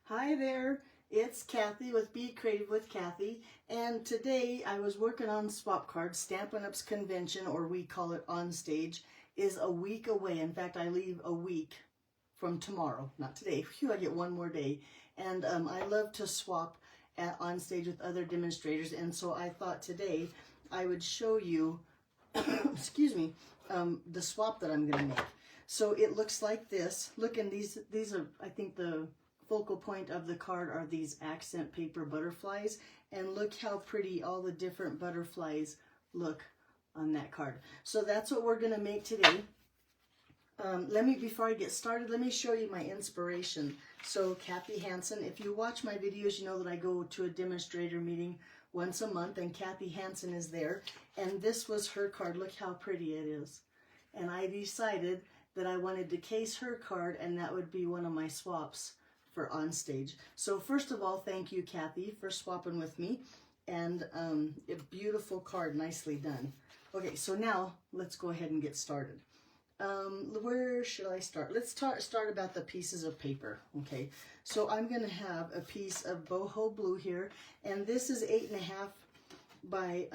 Hi there, it's Kathy with Be Creative with Kathy, and today I was working on swap cards. Stampin' Up's convention, or we call it OnStage, is a week away. In fact, I leave a week from tomorrow, not today. Phew, I get one more day. And I love to swap at OnStage with other demonstrators, and so I thought today I would show you, excuse me, the swap that I'm going to make. So it looks like this. Look, and these are, I think the focal point of the card are these accent paper butterflies, and look how pretty all the different butterflies look on that card. So that's what we're going to make today. Before I get started, let me show you my inspiration. So Kathy Hansen, if you watch my videos, you know that I go to a demonstrator meeting once a month, and Kathy Hansen is there, and this was her card. Look how pretty it is. And I decided that I wanted to case her card, and that would be one of my swaps for OnStage. So first of all, thank you, Kathy, for swapping with me, and a beautiful card, nicely done. Okay, so now let's go ahead and get started. Where should I start? Let's start about the pieces of paper. Okay, so I'm going to have a piece of boho blue here, and this is 8.5 by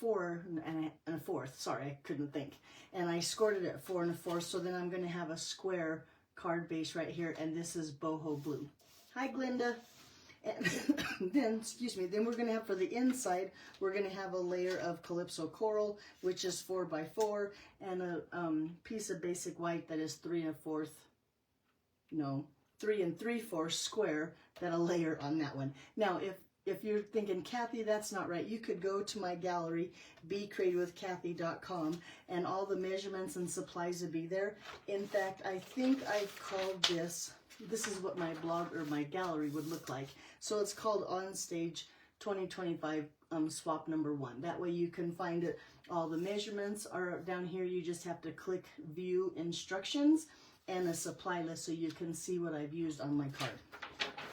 4 1/4. Sorry, I couldn't think. And I scored it at 4 1/4. So then I'm going to have a square card base right here, and this is boho blue. Hi, Glinda. And then, excuse me, then we're going to have for the inside, we're going to have a layer of Calypso Coral, which is 4 by 4, and a piece of basic white that is 3 3/4 square, that a layer on that one. Now, if you're thinking, Kathy, that's not right, you could go to my gallery, becreativewithkathy.com, and all the measurements and supplies would be there. In fact, I think I've called this is what my blog or my gallery would look like. So it's called OnStage 2025 swap number 1. That way you can find it. All the measurements are down here. You just have to click view instructions and a supply list so you can see what I've used on my card.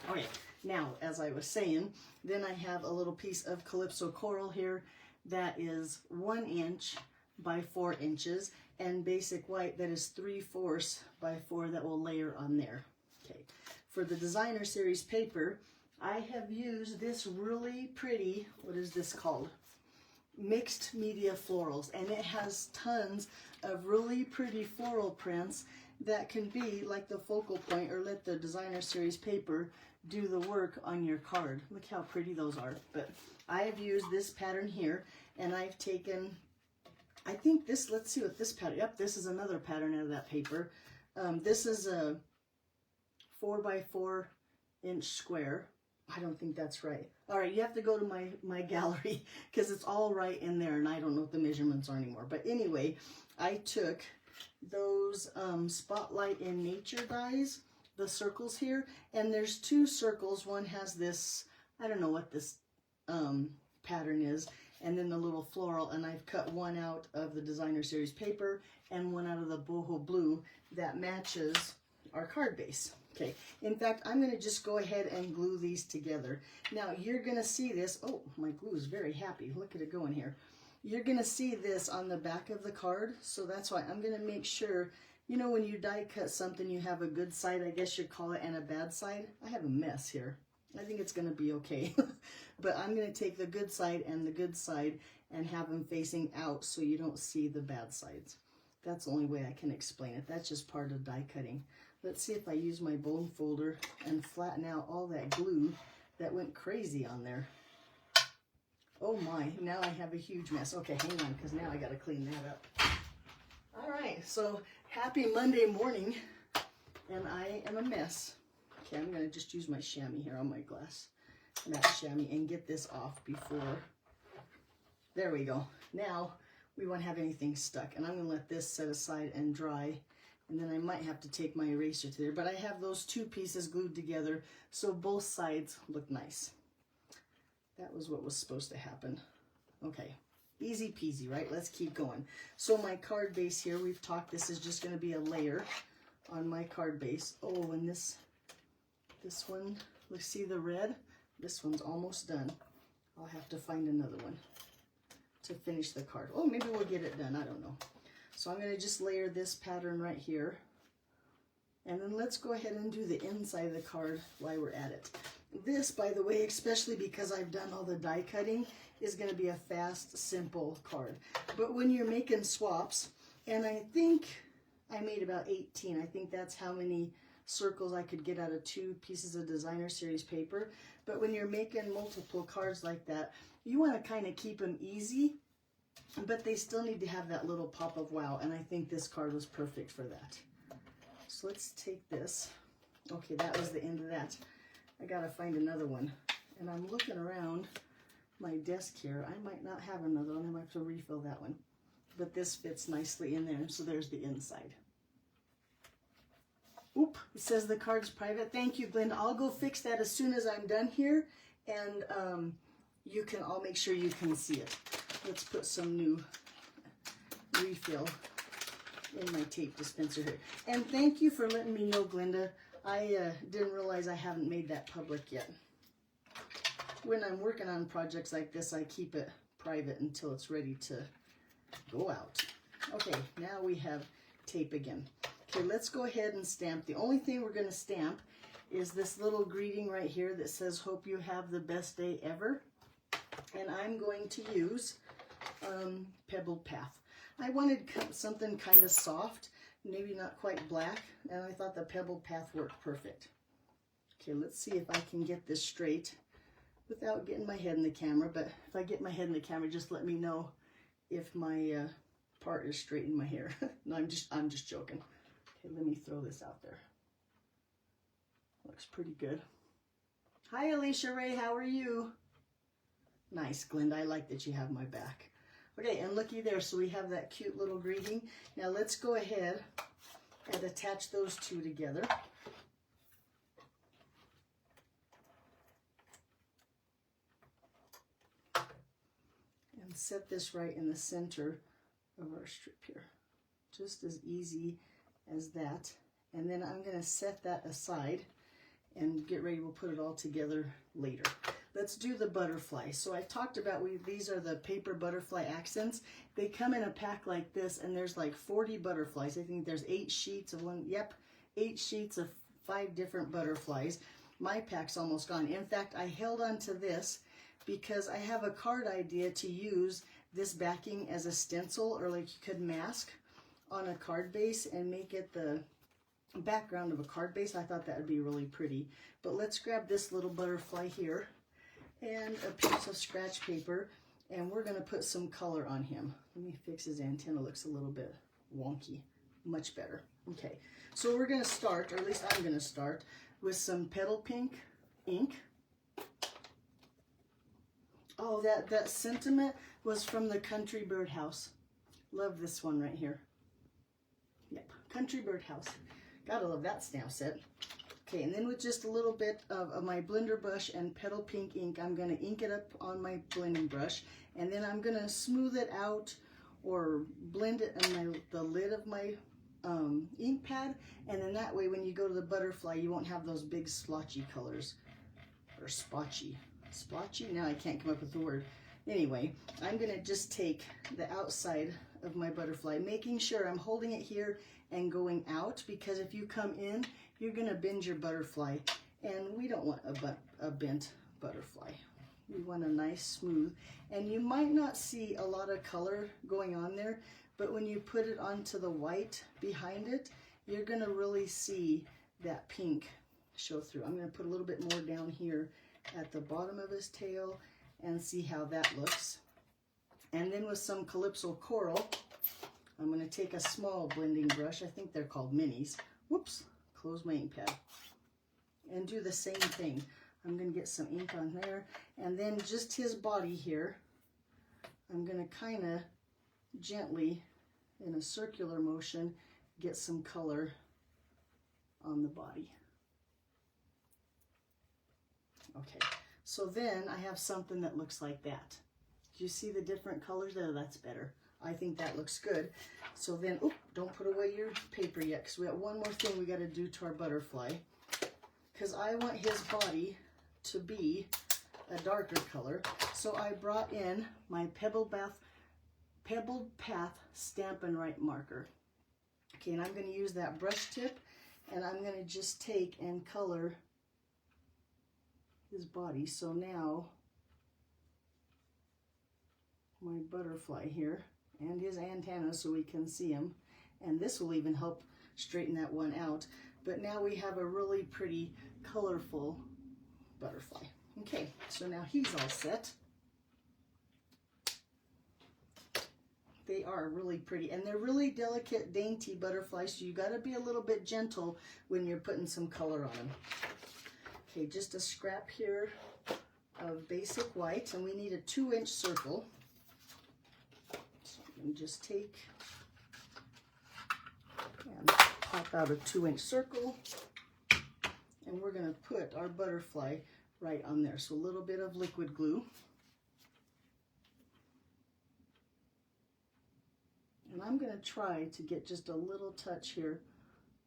Okay, now as I was saying, then I have a little piece of Calypso Coral here that is 1 inch by 4 inches, and basic white that is 3/4 by 4 that will layer on there. Okay, for the designer series paper, I have used this really pretty, what is this called? Mixed media florals, and it has tons of really pretty floral prints that can be like the focal point, or let the designer series paper do the work on your card. Look how pretty those are. But I have used this pattern here, and I've taken, I think this, let's see what this pattern, yep, this is another pattern out of that paper. This is a 4 by 4 inch square. I don't think that's right. All right, you have to go to my gallery because it's all right in there, and I don't know what the measurements are anymore. But anyway, I took those Spotlight in Nature dies, the circles here, and there's 2 circles. One has this, I don't know what this pattern is, and then the little floral, and I've cut one out of the designer series paper and one out of the boho blue that matches our card base. Okay, in fact, I'm going to just go ahead and glue these together. Now, you're going to see this. Oh, my glue is very happy. Look at it going here. You're going to see this on the back of the card, so that's why I'm going to make sure, you know, when you die cut something, you have a good side, I guess you'd call it, and a bad side. I have a mess here. I think it's going to be okay. But I'm going to take the good side and the good side and have them facing out so you don't see the bad sides. That's the only way I can explain it. That's just part of die cutting. Let's see if I use my bone folder and flatten out all that glue that went crazy on there. Oh my, now I have a huge mess. Okay, hang on, because now I got to clean that up. All right, so happy Monday morning, and I am a mess. Okay, I'm going to just use my chamois here on my glass, matte chamois, and get this off before. There we go. Now we won't have anything stuck, and I'm going to let this set aside and dry. And then I might have to take my eraser to there. But I have those 2 pieces glued together so both sides look nice. That was what was supposed to happen. Okay, easy peasy, right? Let's keep going. So my card base here, we've talked, this is just going to be a layer on my card base. Oh, and this one, let's see the red? This one's almost done. I'll have to find another one to finish the card. Oh, maybe we'll get it done. I don't know. So I'm going to just layer this pattern right here And then let's go ahead and do the inside of the card while we're at it. This, by the way, especially because I've done all the die cutting, is going to be a fast, simple card. But when you're making swaps, and I think I made about 18. I think that's how many circles I could get out of 2 pieces of designer series paper. But when you're making multiple cards like that, you want to kind of keep them easy, but they still need to have that little pop of wow. And I think this card was perfect for that. So let's take this. Okay, that was the end of that. I gotta find another one. And I'm looking around my desk here. I might not have another one. I might have to refill that one. But this fits nicely in there. So there's the inside. Oop, it says the card's private. Thank you, Glenda. I'll go fix that as soon as I'm done here. And I'll make sure you can see it. Let's put some new refill in my tape dispenser here. And thank you for letting me know, Glenda. I didn't realize I haven't made that public yet. When I'm working on projects like this, I keep it private until it's ready to go out. Okay, now we have tape again. Okay, let's go ahead and stamp. The only thing we're going to stamp is this little greeting right here that says, "Hope you have the best day ever." And I'm going to use Pebbled Path. I wanted something kind of soft, maybe not quite black, and I thought the Pebbled Path worked perfect. Okay, let's see if I can get this straight without getting my head in the camera, but if I get my head in the camera, just let me know if my part is straight in my hair. No, I'm just joking. Okay, let me throw this out there. Looks pretty good. Hi, Alicia Ray, how are you? Nice, Glenda, I like that you have my back. Okay, and looky there, so we have that cute little greeting. Now let's go ahead and attach those 2 together. And set this right in the center of our strip here. Just as easy as that. And then I'm going to set that aside and get ready. We'll put it all together later. Let's do the butterfly. So I talked about these are the paper butterfly accents. They come in a pack like this, and there's like 40 butterflies. I think there's 8 sheets of one. Yep, 8 sheets of 5 different butterflies. My pack's almost gone. In fact, I held on to this because I have a card idea to use this backing as a stencil, or like you could mask on a card base and make it the background of a card base. I thought that would be really pretty. But let's grab this little butterfly here and a piece of scratch paper, and we're going to put some color on him. Let me fix his antenna. Looks a little bit wonky. Much better. Okay, so we're going to start, or at least I'm going to start, with some Petal Pink ink. Oh, that sentiment was from the Country Birdhouse. Love this one right here. Yep, Country Birdhouse. Gotta love that stamp set. Okay, and then with just a little bit of my blender brush and Petal Pink ink, I'm going to ink it up on my blending brush, and then I'm going to smooth it out or blend it in the lid of my ink pad, and then that way when you go to the butterfly, you won't have those big splotchy colors, or spotchy. Splotchy? Now I can't come up with the word. Anyway, I'm going to just take the outside of my butterfly, making sure I'm holding it here and going out, because if you come in, you're going to bend your butterfly, and we don't want a bent butterfly. We want a nice smooth, and you might not see a lot of color going on there, but when you put it onto the white behind it, you're going to really see that pink show through. I'm going to put a little bit more down here at the bottom of his tail and see how that looks. And then with some Calypso Coral, I'm going to take a small blending brush. I think they're called minis. Whoops, close my ink pad. And do the same thing. I'm going to get some ink on there. And then just his body here, I'm going to kind of gently, in a circular motion, get some color on the body. Okay, so then I have something that looks like that. Do you see the different colors there? That's better. I think that looks good. So then, oop, don't put away your paper yet, because we got one more thing we got to do to our butterfly. Because I want his body to be a darker color. So I brought in my Pebbled Path Stampin' Up marker. Okay, and I'm going to use that brush tip And I'm going to just take and color his body. So now my butterfly here and his antenna so we can see him. And this will even help straighten that one out. But now we have a really pretty colorful butterfly. Okay, so now he's all set. They are really pretty, and they're really delicate, dainty butterflies, so you got to be a little bit gentle when you're putting some color on them. Okay, just a scrap here of basic white, and we need a 2-inch circle. So I'm going to just take and pop out a 2-inch circle, and we're going to put our butterfly right on there. So a little bit of liquid glue. And I'm going to try to get just a little touch here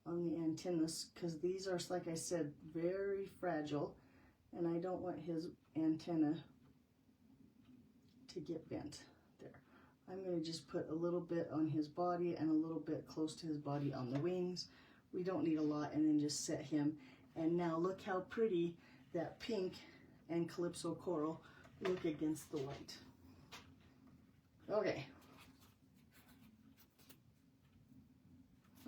on the antennas, because these are, like I said, very fragile, and I don't want his antenna to get bent. There. I'm going to just put a little bit on his body and a little bit close to his body on the wings. We don't need a lot, and then just set him. And now look how pretty that pink and Calypso coral look against the white. Okay.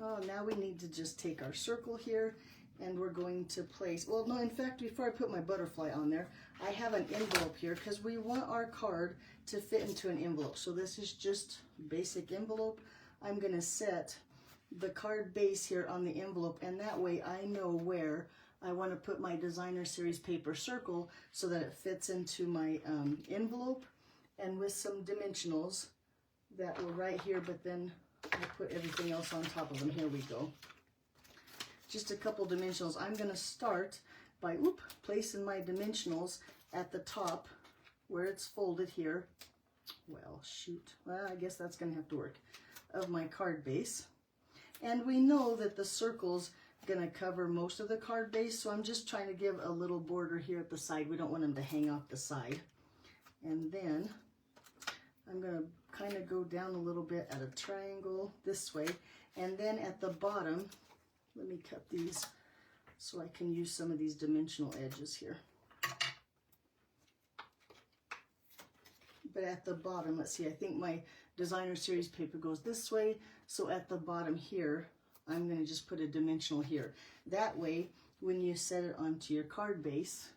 Oh, now we need to just take our circle here, and we're going to place, well, no, in fact, before I put my butterfly on there, I have an envelope here because we want our card to fit into an envelope. So this is just basic envelope. I'm going to set the card base here on the envelope, and that way I know where I want to put my designer series paper circle so that it fits into my envelope, and with some dimensionals that were right here, but then I put everything else on top of them. Here we go. Just a couple dimensionals. I'm going to start by placing my dimensionals at the top where it's folded here. Well, shoot. Well, I guess that's going to have to work. Of my card base. And we know that the circle's going to cover most of the card base, so I'm just trying to give a little border here at the side. We don't want them to hang off the side. And then I'm going to kind of go down a little bit at a triangle this way, and then at the bottom, let me cut these so I can use some of these dimensional edges here. But at the bottom, let's see, I think my designer series paper goes this way, so at the bottom here, I'm going to just put a dimensional here. That way, when you set it onto your card base,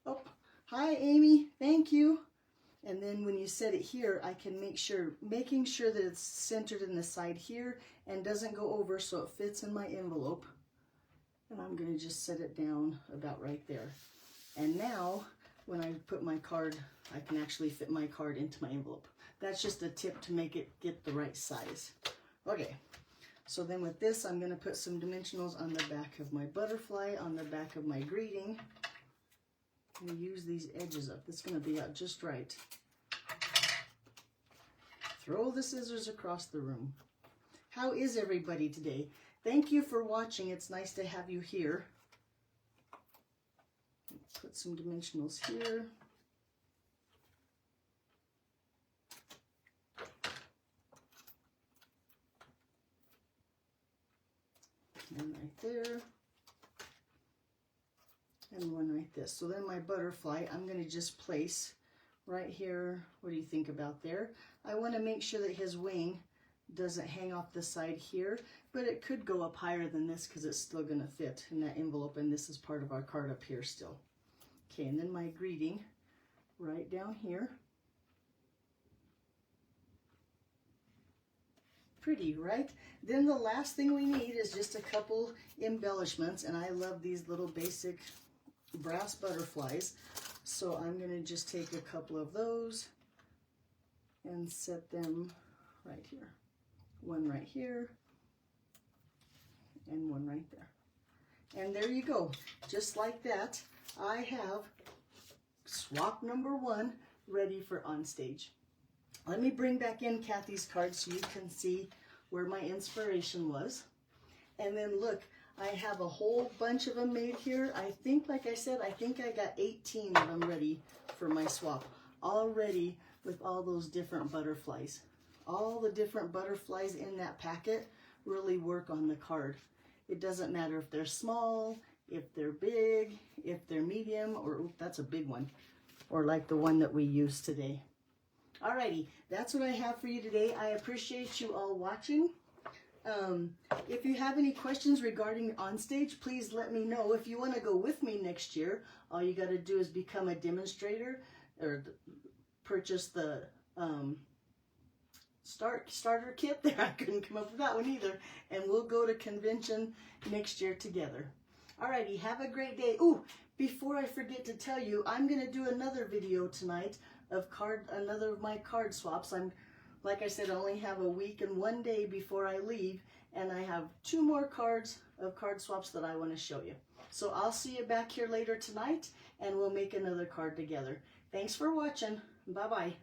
oh, hi Amy, thank you. And then when you set it here, I can making sure that it's centered in the side here and doesn't go over so it fits in my envelope. And I'm going to just set it down about right there. And now, when I put my card, I can actually fit my card into my envelope. That's just a tip to make it get the right size. Okay, so then with this, I'm going to put some dimensionals on the back of my butterfly, on the back of my greeting. And use these edges up. It's going to be out just right. Throw the scissors across the room. How is everybody today? Thank you for watching. It's nice to have you here. Put some dimensionals here. And right there. And one right this. So then my butterfly, I'm going to just place right here. What do you think about there? I want to make sure that his wing doesn't hang off the side here, but it could go up higher than this because it's still going to fit in that envelope, and this is part of our card up here still. Okay, and then my greeting right down here. Pretty, right? Then the last thing we need is just a couple embellishments, and I love these little basic brass butterflies, so I'm going to just take a couple of those and set them right here. One right here and one right there. And there you go. Just like that, I have swap number 1 ready for OnStage. Let me bring back in Kathy's card so you can see where my inspiration was. And then look, I have a whole bunch of them made here. I think, like I said, I think I got 18 of them ready for my swap. Already with all those different butterflies. All the different butterflies in that packet really work on the card. It doesn't matter if they're small, if they're big, if they're medium, or ooh, that's a big one, or like the one that we used today. Alrighty, that's what I have for you today. I appreciate you all watching. If you have any questions regarding OnStage, please let me know. If you want to go with me next year, all you got to do is become a demonstrator or purchase the starter kit there. I couldn't come up with that one either. And we'll go to convention next year together. Alrighty, have a great day. Ooh, before I forget to tell you, I'm going to do another video tonight of another of my card swaps. Like I said, I only have a week and 1 day before I leave, and I have 2 more cards of card swaps that I want to show you. So I'll see you back here later tonight, and we'll make another card together. Thanks for watching. Bye-bye.